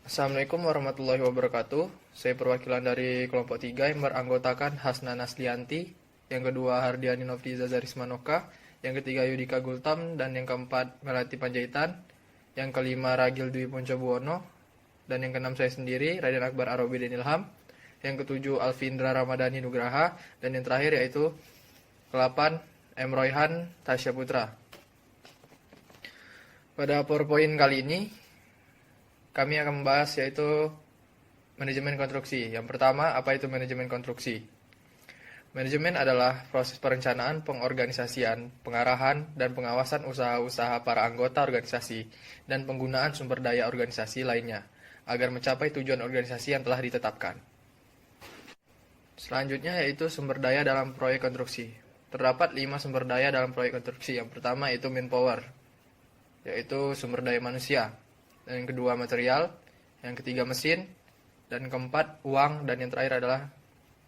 Assalamualaikum warahmatullahi wabarakatuh. Saya perwakilan dari kelompok 3 yang beranggotakan Hasna Naslianti, yang kedua Hardiani Nofriza Zarismanoka, yang ketiga Yudika Gultam, dan yang keempat Melati Panjaitan, yang kelima Ragil Dwi Puncabuwono, dan yang keenam saya sendiri Raden Akbar Arobidin Ilham, yang ketujuh Alvindra Ramadhani Nugraha, dan yang terakhir yaitu ke-8 M. Royhan Tasya Putra. Pada PowerPoint kali ini kami akan membahas yaitu manajemen konstruksi. Yang pertama, apa itu manajemen konstruksi? Manajemen adalah proses perencanaan, pengorganisasian, pengarahan, dan pengawasan usaha-usaha para anggota organisasi dan penggunaan sumber daya organisasi lainnya agar mencapai tujuan organisasi yang telah ditetapkan. Selanjutnya yaitu sumber daya dalam proyek konstruksi. Terdapat 5 sumber daya dalam proyek konstruksi. Yang pertama yaitu manpower, yaitu sumber daya manusia. Dan yang kedua material, yang ketiga mesin, dan keempat uang, dan yang terakhir adalah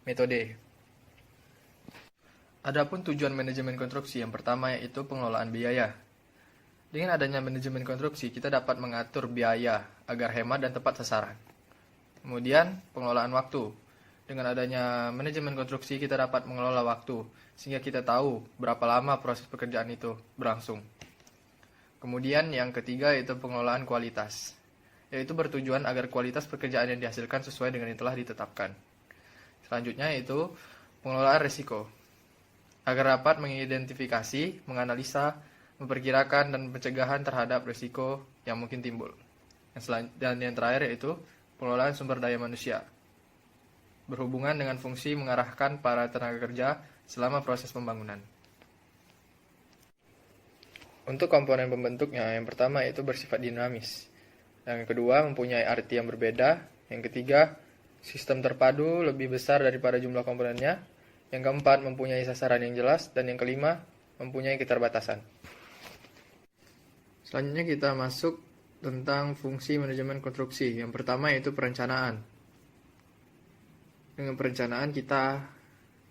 metode. Adapun tujuan manajemen konstruksi, yang pertama yaitu pengelolaan biaya. Dengan adanya manajemen konstruksi, kita dapat mengatur biaya agar hemat dan tepat sasaran. Kemudian pengelolaan waktu. Dengan adanya manajemen konstruksi, kita dapat mengelola waktu, sehingga kita tahu berapa lama proses pekerjaan itu berlangsung. Kemudian yang ketiga yaitu pengelolaan kualitas, yaitu bertujuan agar kualitas pekerjaan yang dihasilkan sesuai dengan yang telah ditetapkan. Selanjutnya yaitu pengelolaan risiko, agar dapat mengidentifikasi, menganalisa, memperkirakan, dan pencegahan terhadap risiko yang mungkin timbul. Dan yang terakhir yaitu pengelolaan sumber daya manusia, berhubungan dengan fungsi mengarahkan para tenaga kerja selama proses pembangunan. Untuk komponen pembentuknya, yang pertama yaitu bersifat dinamis. Yang kedua, mempunyai arti yang berbeda. Yang ketiga, sistem terpadu lebih besar daripada jumlah komponennya. Yang keempat, mempunyai sasaran yang jelas. Dan yang kelima, mempunyai keterbatasan. Selanjutnya kita masuk tentang fungsi manajemen konstruksi. Yang pertama yaitu perencanaan. Dengan perencanaan kita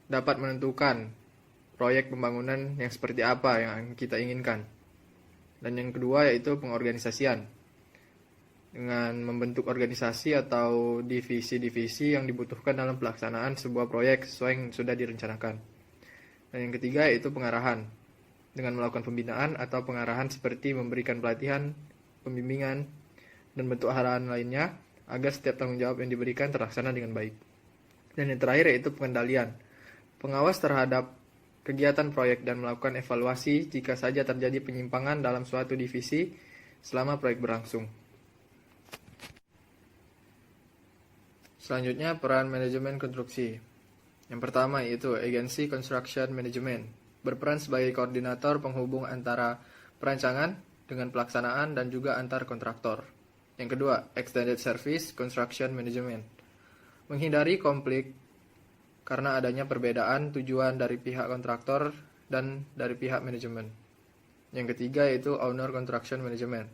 dapat menentukan proyek pembangunan yang seperti apa yang kita inginkan. Dan yang kedua yaitu pengorganisasian, dengan membentuk organisasi atau divisi-divisi yang dibutuhkan dalam pelaksanaan sebuah proyek sesuai yang sudah direncanakan. Dan yang ketiga yaitu pengarahan, dengan melakukan pembinaan atau pengarahan seperti memberikan pelatihan, pembimbingan, dan bentuk arahan lainnya agar setiap tanggung jawab yang diberikan terlaksana dengan baik. Dan yang terakhir yaitu pengendalian, pengawas terhadap kegiatan proyek dan melakukan evaluasi jika saja terjadi penyimpangan dalam suatu divisi selama proyek berlangsung. Selanjutnya, peran manajemen konstruksi. Yang pertama yaitu Agency Construction Management, berperan sebagai koordinator penghubung antara perancangan dengan pelaksanaan dan juga antar kontraktor. Yang kedua, Extended Service Construction Management, menghindari konflik karena adanya perbedaan tujuan dari pihak kontraktor dan dari pihak manajemen. Yang ketiga yaitu Owner Construction Management,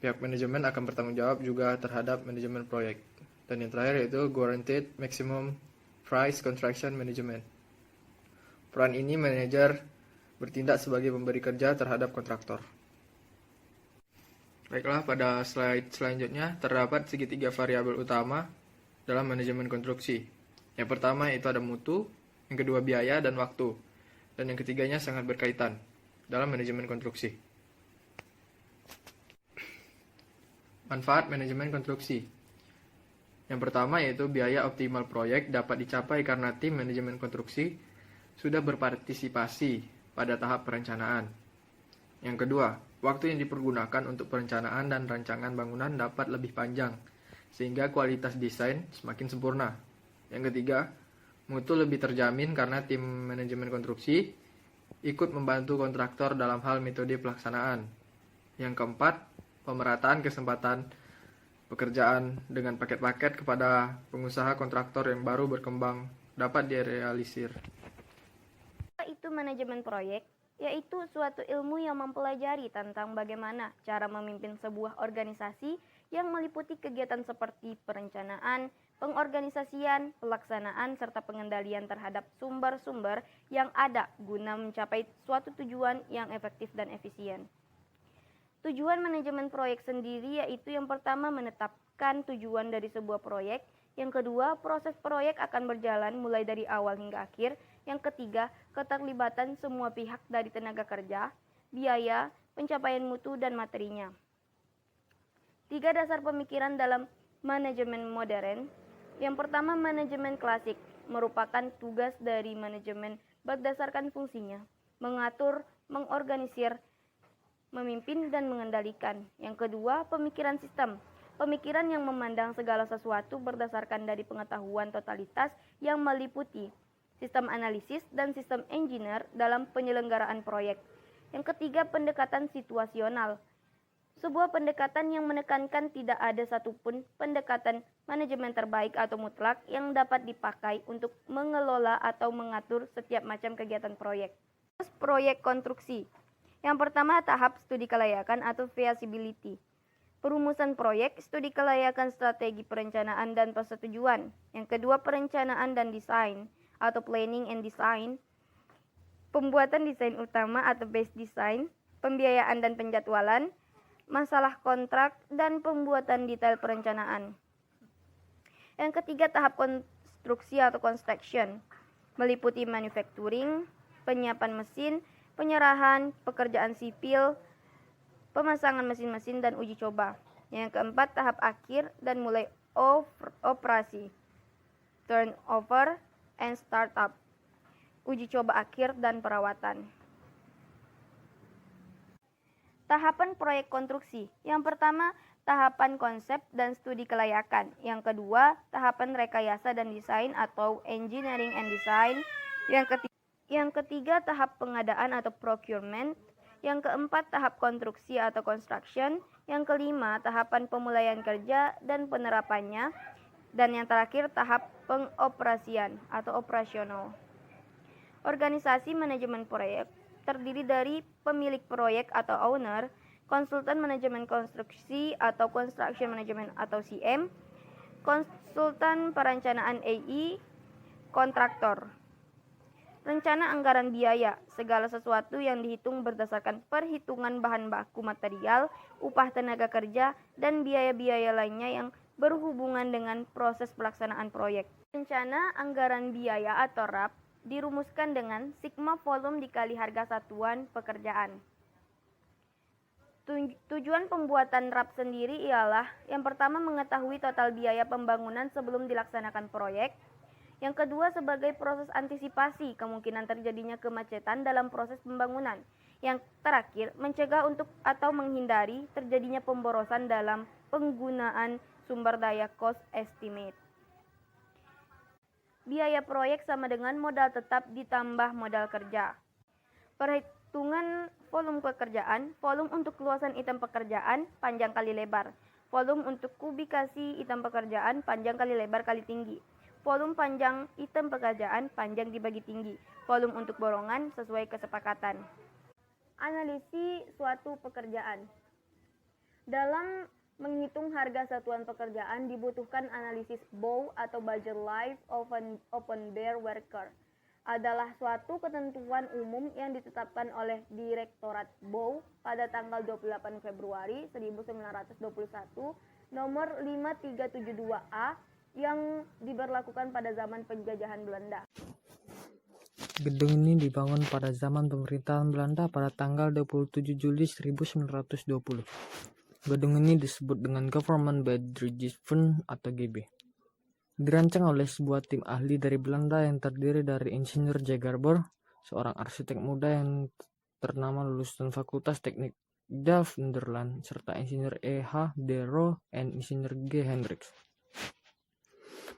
pihak manajemen akan bertanggung jawab juga terhadap manajemen proyek. Dan yang terakhir yaitu Guaranteed Maximum Price Construction Management, peran ini manajer bertindak sebagai pemberi kerja terhadap kontraktor. Baiklah, pada slide selanjutnya terdapat segitiga variabel utama dalam manajemen konstruksi. Yang pertama itu ada mutu, yang kedua biaya dan waktu, dan yang ketiganya sangat berkaitan dalam manajemen konstruksi. Manfaat manajemen konstruksi. Yang pertama yaitu biaya optimal proyek dapat dicapai karena tim manajemen konstruksi sudah berpartisipasi pada tahap perencanaan. Yang kedua, waktu yang dipergunakan untuk perencanaan dan rancangan bangunan dapat lebih panjang, sehingga kualitas desain semakin sempurna. Yang ketiga, mutu lebih terjamin karena tim manajemen konstruksi ikut membantu kontraktor dalam hal metode pelaksanaan. Yang keempat, pemerataan kesempatan pekerjaan dengan paket-paket kepada pengusaha kontraktor yang baru berkembang dapat direalisir. Itu manajemen proyek, yaitu suatu ilmu yang mempelajari tentang bagaimana cara memimpin sebuah organisasi yang meliputi kegiatan seperti perencanaan, pengorganisasian, pelaksanaan, serta pengendalian terhadap sumber-sumber yang ada guna mencapai suatu tujuan yang efektif dan efisien. Tujuan manajemen proyek sendiri yaitu yang pertama menetapkan tujuan dari sebuah proyek, yang kedua proses proyek akan berjalan mulai dari awal hingga akhir, yang ketiga keterlibatan semua pihak dari tenaga kerja, biaya, pencapaian mutu dan materinya. 3 dasar pemikiran dalam manajemen modern. Yang pertama, manajemen klasik merupakan tugas dari manajemen berdasarkan fungsinya, mengatur, mengorganisir, memimpin dan mengendalikan. Yang kedua, pemikiran sistem. Pemikiran yang memandang segala sesuatu berdasarkan dari pengetahuan totalitas yang meliputi sistem analisis dan sistem engineer dalam penyelenggaraan proyek. Yang ketiga, pendekatan situasional. Sebuah pendekatan yang menekankan tidak ada satupun pendekatan manajemen terbaik atau mutlak yang dapat dipakai untuk mengelola atau mengatur setiap macam kegiatan proyek. Terus proyek konstruksi. Yang pertama, tahap studi kelayakan atau feasibility. Perumusan proyek, studi kelayakan strategi perencanaan dan persetujuan. Yang kedua, perencanaan dan desain atau planning and design. Pembuatan desain utama atau base design, pembiayaan dan penjadwalan, masalah kontrak, dan pembuatan detail perencanaan. Yang ketiga, tahap konstruksi atau construction, meliputi manufacturing, penyiapan mesin, penyerahan, pekerjaan sipil, pemasangan mesin-mesin, dan uji coba. Yang keempat, tahap akhir dan mulai operasi, turnover and startup, uji coba akhir dan perawatan. Tahapan proyek konstruksi. Yang pertama, tahapan konsep dan studi kelayakan. Yang kedua, tahapan rekayasa dan desain atau engineering and design. Yang ketiga, tahap pengadaan atau procurement. Yang keempat, tahap konstruksi atau construction. Yang kelima, tahapan pemulaian kerja dan penerapannya. Dan yang terakhir, tahap pengoperasian atau operasional. Organisasi manajemen proyek terdiri dari pemilik proyek atau owner, konsultan manajemen konstruksi atau construction management atau CM, konsultan perencanaan AE, kontraktor. Rencana anggaran biaya, segala sesuatu yang dihitung berdasarkan perhitungan bahan baku material, upah tenaga kerja, dan biaya-biaya lainnya yang berhubungan dengan proses pelaksanaan proyek. Rencana anggaran biaya atau RAP dirumuskan dengan sigma volume dikali harga satuan pekerjaan. Tujuan pembuatan RAP sendiri ialah yang pertama mengetahui total biaya pembangunan sebelum dilaksanakan proyek. Yang kedua sebagai proses antisipasi kemungkinan terjadinya kemacetan dalam proses pembangunan. Yang terakhir mencegah untuk atau menghindari terjadinya pemborosan dalam penggunaan sumber daya cost estimate. Biaya proyek sama dengan modal tetap ditambah modal kerja. Perhitungan volume pekerjaan, volume untuk luasan item pekerjaan, panjang kali lebar. Volume untuk kubikasi item pekerjaan, panjang kali lebar kali tinggi. Volume panjang item pekerjaan, panjang dibagi tinggi. Volume untuk borongan sesuai kesepakatan. Analisis suatu pekerjaan. Dalam menghitung harga satuan pekerjaan dibutuhkan analisis BOW atau Budget Life of an Open Bare Worker. Adalah suatu ketentuan umum yang ditetapkan oleh Direktorat BOW pada tanggal 28 Februari 1921 nomor 5372A yang diberlakukan pada zaman penjajahan Belanda. Gedung ini dibangun pada zaman pemerintahan Belanda pada tanggal 27 Juli 1920. Gedung ini disebut dengan Government Bedrijfsfonds atau GB. Dirancang oleh sebuah tim ahli dari Belanda yang terdiri dari Insinyur J. Garber, seorang arsitek muda yang ternama lulusan Fakultas Teknik Delft, Nederland, serta Insinyur E. H. de Roo dan Insinyur G. Hendricks.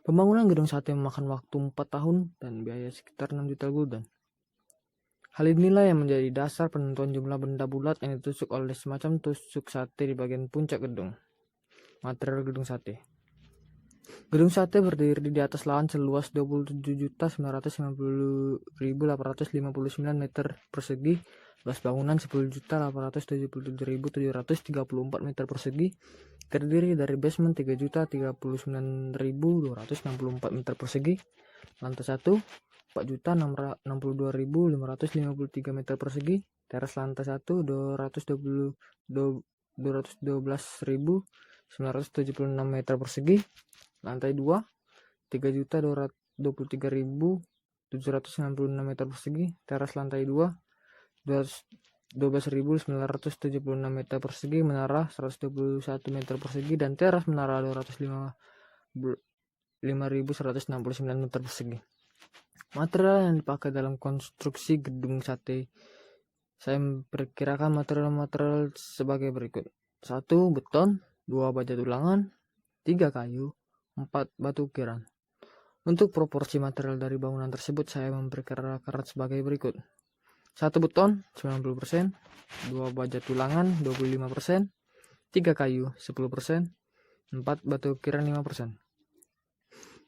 Pembangunan gedung sate memakan waktu 4 tahun dan biaya sekitar 6 juta gulden. Hal inilah yang menjadi dasar penentuan jumlah benda bulat yang ditusuk oleh semacam tusuk sate di bagian puncak gedung. Material gedung sate. Gedung sate berdiri di atas lahan seluas 27.990.859 meter persegi, luas bangunan 10.877.734 meter persegi, terdiri dari basement 3.039.264 meter persegi, lantai 1 4.662.553 meter persegi, Teras lantai 1 212.976 meter persegi. Lantai 2 3.223.796 meter persegi. Teras lantai 2 12.976 meter persegi. Menara 121 meter persegi dan teras menara 5.169 meter persegi. Material yang dipakai dalam konstruksi gedung sate, saya memperkirakan material-material sebagai berikut: 1. Beton, 2. Baja tulangan, 3. Kayu, 4. Batu ukiran. Untuk proporsi material dari bangunan tersebut saya memperkirakan sebagai berikut: 1. Beton 90%, 2. Baja tulangan 25%, 3. Kayu 10%, 4. Batu ukiran 5%.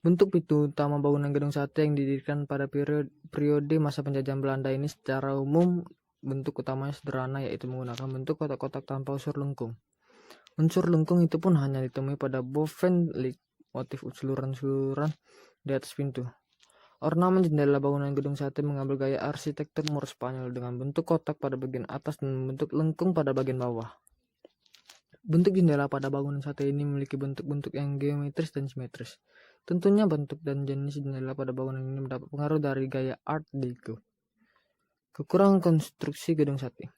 Bentuk pintu utama bangunan gedung sate yang didirikan pada periode masa penjajahan Belanda ini secara umum bentuk utamanya sederhana, yaitu menggunakan bentuk kotak-kotak tanpa unsur lengkung. Unsur lengkung itu pun hanya ditemui pada bovenlik, motif seluruhan di atas pintu. Ornamen jendela bangunan gedung sate mengambil gaya arsitektur Moor Spanyol dengan bentuk kotak pada bagian atas dan bentuk lengkung pada bagian bawah. Bentuk jendela pada bangunan sate ini memiliki bentuk-bentuk yang geometris dan simetris. Tentunya bentuk dan jenis jendela pada bangunan ini mendapat pengaruh dari gaya Art Deco. Kekurangan konstruksi gedung sate.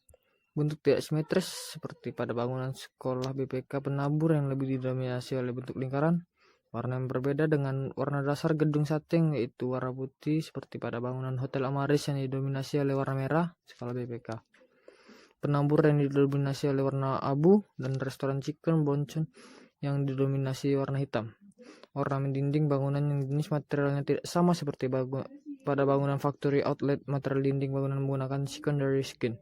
Bentuk tidak simetris seperti pada bangunan sekolah BPK penabur yang lebih didominasi oleh bentuk lingkaran. Warna yang berbeda dengan warna dasar gedung sate, yaitu warna putih seperti pada bangunan Hotel Amaris yang didominasi oleh warna merah skala BPK. Penambur yang didominasi oleh warna abu dan restoran Chicken Bonchon yang didominasi warna hitam. Ornamen dinding bangunan yang jenis materialnya tidak sama seperti pada bangunan factory outlet, material dinding bangunan menggunakan secondary skin.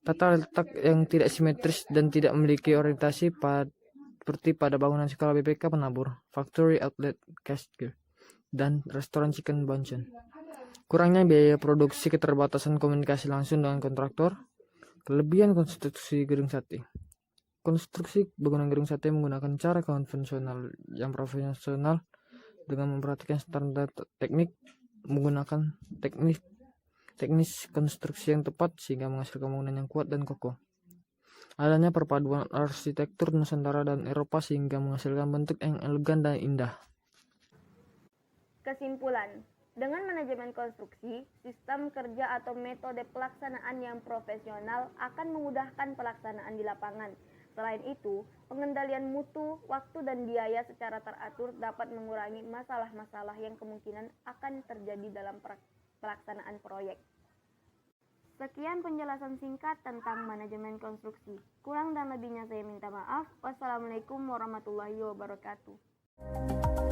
Tata letak yang tidak simetris dan tidak memiliki orientasi seperti pada bangunan skala BPK penabur, factory outlet, castle, dan restoran Chicken Bonchon. Kurangnya biaya produksi, keterbatasan komunikasi langsung dengan kontraktor. Kelebihan konstruksi gedung sate. Konstruksi bangunan gedung sate menggunakan cara konvensional yang profesional dengan memperhatikan standar teknik, menggunakan teknis konstruksi yang tepat sehingga menghasilkan bangunan yang kuat dan kokoh. Adanya perpaduan arsitektur Nusantara dan Eropa sehingga menghasilkan bentuk yang elegan dan indah. Kesimpulan, dengan manajemen konstruksi, sistem kerja atau metode pelaksanaan yang profesional akan memudahkan pelaksanaan di lapangan. Selain itu, pengendalian mutu, waktu, dan biaya secara teratur dapat mengurangi masalah-masalah yang kemungkinan akan terjadi dalam pelaksanaan proyek. Sekian penjelasan singkat tentang manajemen konstruksi. Kurang dan lebihnya saya minta maaf. Wassalamualaikum warahmatullahi wabarakatuh.